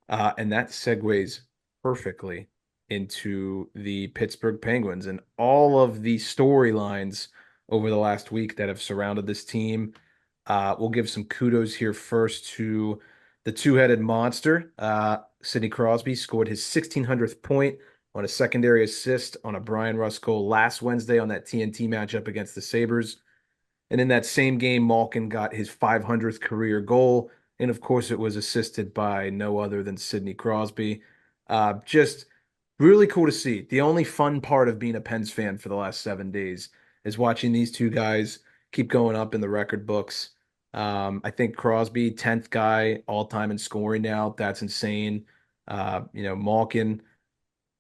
And that segues perfectly into the Pittsburgh Penguins and all of the storylines over the last week that have surrounded this team. We'll give some kudos here first to the two-headed monster. Sidney Crosby scored his 1600th point on a secondary assist on a Brian Russ goal last Wednesday on that TNT matchup against the Sabres. And in that same game, Malkin got his 500th career goal. And of course, it was assisted by no other than Sidney Crosby. Just really cool to see. The only fun part of being a Pens fan for the last 7 days is watching these two guys keep going up in the record books. I think Crosby, 10th guy all time in scoring now. That's insane. Malkin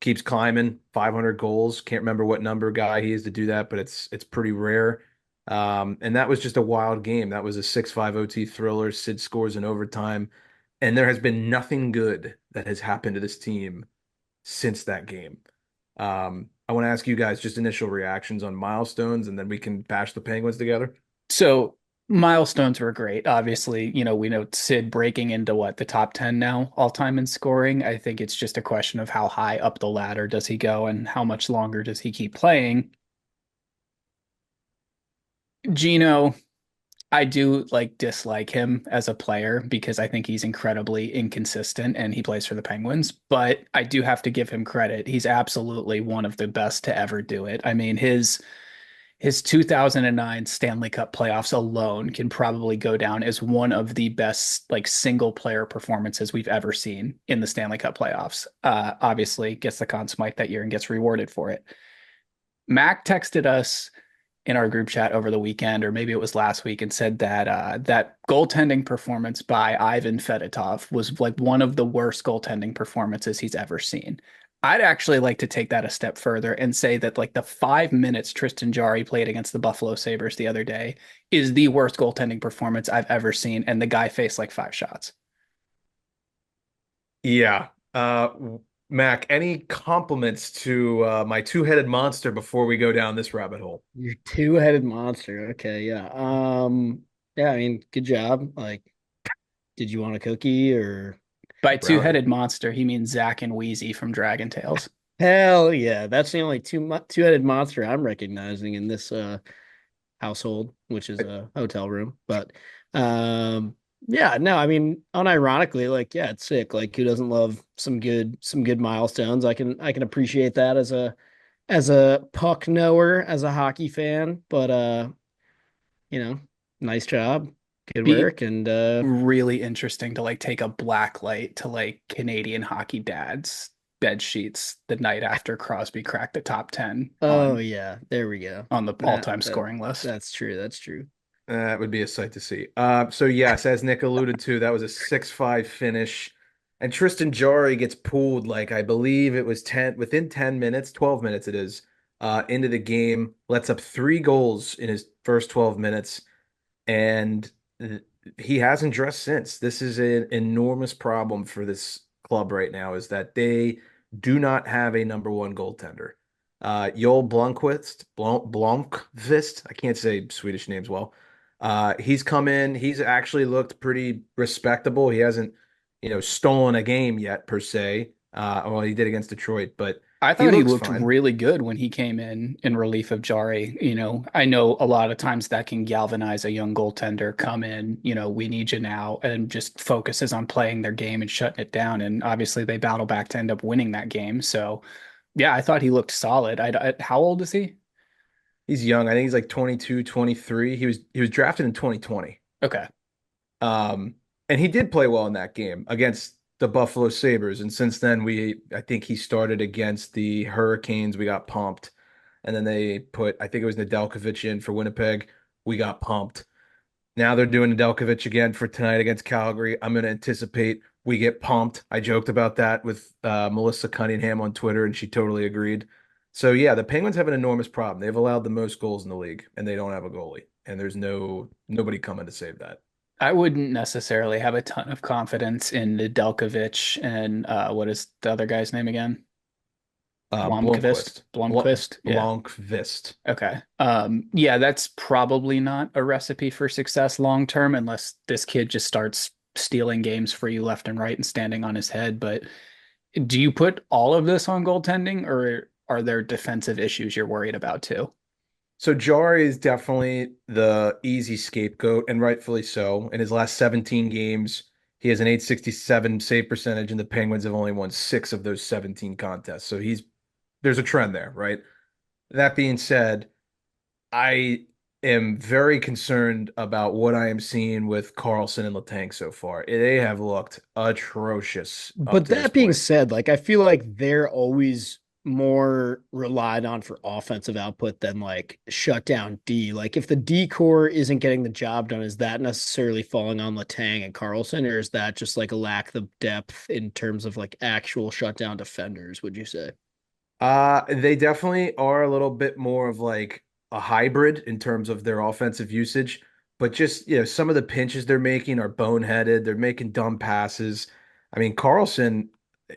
keeps climbing, 500 goals. Can't remember what number guy he is to do that, but it's pretty rare. And that was just a wild game. That was a 6-5 OT thriller. Sid scores in overtime. And there has been nothing good that has happened to this team since that game. I want to ask you guys just initial reactions on milestones, and then we can bash the Penguins together. So milestones were great. Obviously, we know Sid breaking into the top 10 now all time in scoring. I think it's just a question of how high up the ladder does he go and how much longer does he keep playing. Gino, I do dislike him as a player because I think he's incredibly inconsistent and he plays for the Penguins, but I do have to give him credit. He's absolutely one of the best to ever do it. I mean, his 2009 Stanley Cup playoffs alone can probably go down as one of the best single player performances we've ever seen in the Stanley Cup playoffs. Obviously gets the Conn Smythe that year and gets rewarded for it. Mac texted us in our group chat over the weekend, or maybe it was last week, and said that that goaltending performance by Ivan Fedotov was one of the worst goaltending performances he's ever seen. I'd actually like to take that a step further and say that the 5 minutes Tristan Jarry played against the Buffalo Sabres the other day is the worst goaltending performance I've ever seen, and the guy faced 5 shots. Yeah. Mac, any compliments to my two-headed monster before we go down this rabbit hole? You're two-headed monster. Okay, yeah. Yeah, I mean, good job. Did you want a cookie or By Brownie. two-headed monster, he means Zach and Wheezy from Dragon Tales. hell yeah. That's the only two-headed monster I'm recognizing in this household, which is a hotel room. But yeah, no, I mean, unironically, yeah, it's sick. Who doesn't love some good milestones? I can appreciate that as a puck knower, as a hockey fan, but you know, nice job, good Be work, and really interesting to take a black light to Canadian hockey dads bed sheets the night after Crosby cracked the top 10 oh on yeah, there we go. on the That all-time that scoring list. that's true. That's true. That would be a sight to see. So yes, as Nick alluded to, that was a 6-5 finish. And Tristan Jarry gets pulled I believe it was 10 within 10 minutes, 12 minutes it is, into the game, lets up 3 goals in his first 12 minutes, and he hasn't dressed since. This is an enormous problem for this club right now, is that they do not have a number one goaltender. Joel Blomqvist, I can't say Swedish names well. He's come in. He's actually looked pretty respectable. He hasn't, stolen a game yet per se. Well, he did against Detroit, but I he thought he looks looked fine. really good when he came in relief of Jari. I know a lot of times that can galvanize a young goaltender. Come in, we need you now, and just focuses on playing their game and shutting it down. And obviously, they battle back to end up winning that game. So, yeah, I thought he looked solid. How old is he? He's young. I think he's 22, 23. He was drafted in 2020. Okay. Um, and he did play well in that game against the Buffalo Sabres. And since then, I think he started against the Hurricanes. We got pumped. And then they put, I think it was Nedeljkovic in for Winnipeg. We got pumped. Now they're doing Nedeljkovic again for tonight against Calgary. I'm going to anticipate we get pumped. I joked about that with Melissa Cunningham on Twitter, and she totally agreed. So yeah, the Penguins have an enormous problem. They've allowed the most goals in the league, and they don't have a goalie. And there's nobody coming to save that. I wouldn't necessarily have a ton of confidence in Nedeljkovic and what is the other guy's name again? Blomqvist. Blomqvist. Blomqvist. Yeah. Blomqvist. Okay. Yeah, that's probably not a recipe for success long term unless this kid just starts stealing games for you left and right and standing on his head. But do you put all of this on goaltending, or are there defensive issues you're worried about too? So Jari is definitely the easy scapegoat, and rightfully so. In his last 17 games, he has an 867 save percentage, and the Penguins have only won 6 of those 17 contests. So there's a trend there, right? That being said, I am very concerned about what I am seeing with Carlson and Letang so far. They have looked atrocious up But to this that being point. said, like I feel like they're always more relied on for offensive output than like shutdown D. Like if the D core isn't getting the job done, is that necessarily falling on Letang and Carlson, or is that just like a lack of depth in terms of like actual shutdown defenders, would you say? They definitely are a little bit more of like a hybrid in terms of their offensive usage, but just, some of the pinches they're making are boneheaded. They're making dumb passes. I mean, Carlson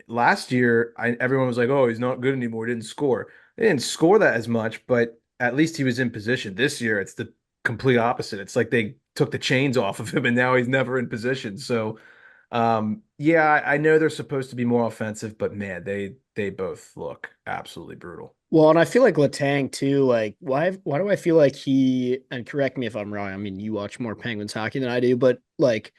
last year, everyone was like, "Oh, he's not good anymore. He didn't score." They didn't score that as much, but at least he was in position. This year, it's the complete opposite. It's like they took the chains off of him, and now he's never in position. So, yeah, I know they're supposed to be more offensive, but man, they both look absolutely brutal. Well, and I feel like Letang too. Like, why do I feel like he? And correct me if I'm wrong. I mean, you watch more Penguins hockey than I do, but like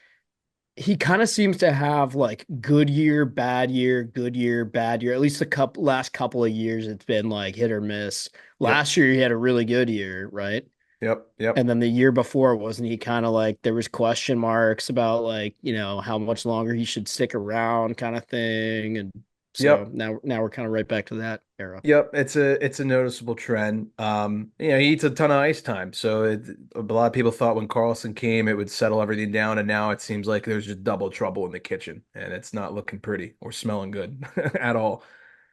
he kind of seems to have like good year, bad year, good year, bad year. At least the last couple of years, it's been like hit or miss. Yep, Last year, he had a really good year, right? yep, yep, And then the year before, wasn't he kind of like there was question marks about like, how much longer he should stick around kind of thing. And so yep. now we're kind of right back to that era. Yep, it's a noticeable trend. He eats a ton of ice time. So a lot of people thought when Carlson came, it would settle everything down, and now it seems like there's just double trouble in the kitchen, and it's not looking pretty or smelling good at all.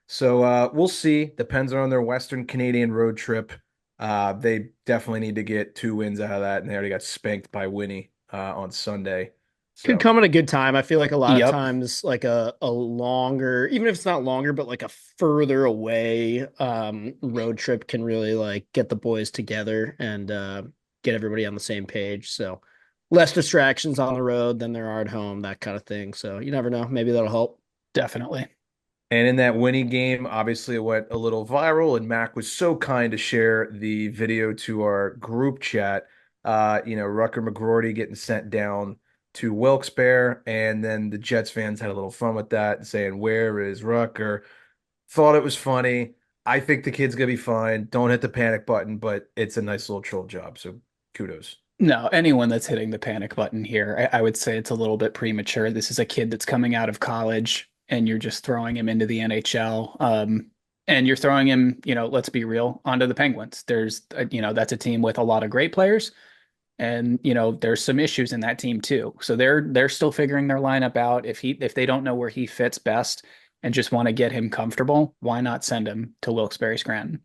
So we'll see. Depends on their Western Canadian road trip. They definitely need to get 2 wins out of that, and they already got spanked by Winnie on Sunday. Could So come at a good time. I feel like a lot of Yep. times, like a longer, even if it's not longer, but like a further away road trip can really like get the boys together and get everybody on the same page. So less distractions on the road than there are at home, that kind of thing. So you never know. Maybe that'll help. Definitely. And in that winning game, obviously it went a little viral, and Mac was so kind to share the video to our group chat. Rucker McGroarty getting sent down to Wilkes-Barre, and then the Jets fans had a little fun with that, saying, "Where is Rucker?" Thought it was funny. I think the kid's gonna be fine. Don't hit the panic button, but it's a nice little troll job. So kudos. No, anyone that's hitting the panic button here, I would say it's a little bit premature. This is a kid that's coming out of college and you're just throwing him into the NHL. And you're throwing him, let's be real, onto the Penguins. That's a team with a lot of great players. And, there's some issues in that team too. So they're still figuring their lineup out. If they don't know where he fits best and just want to get him comfortable, why not send him to Wilkes-Barre Scranton?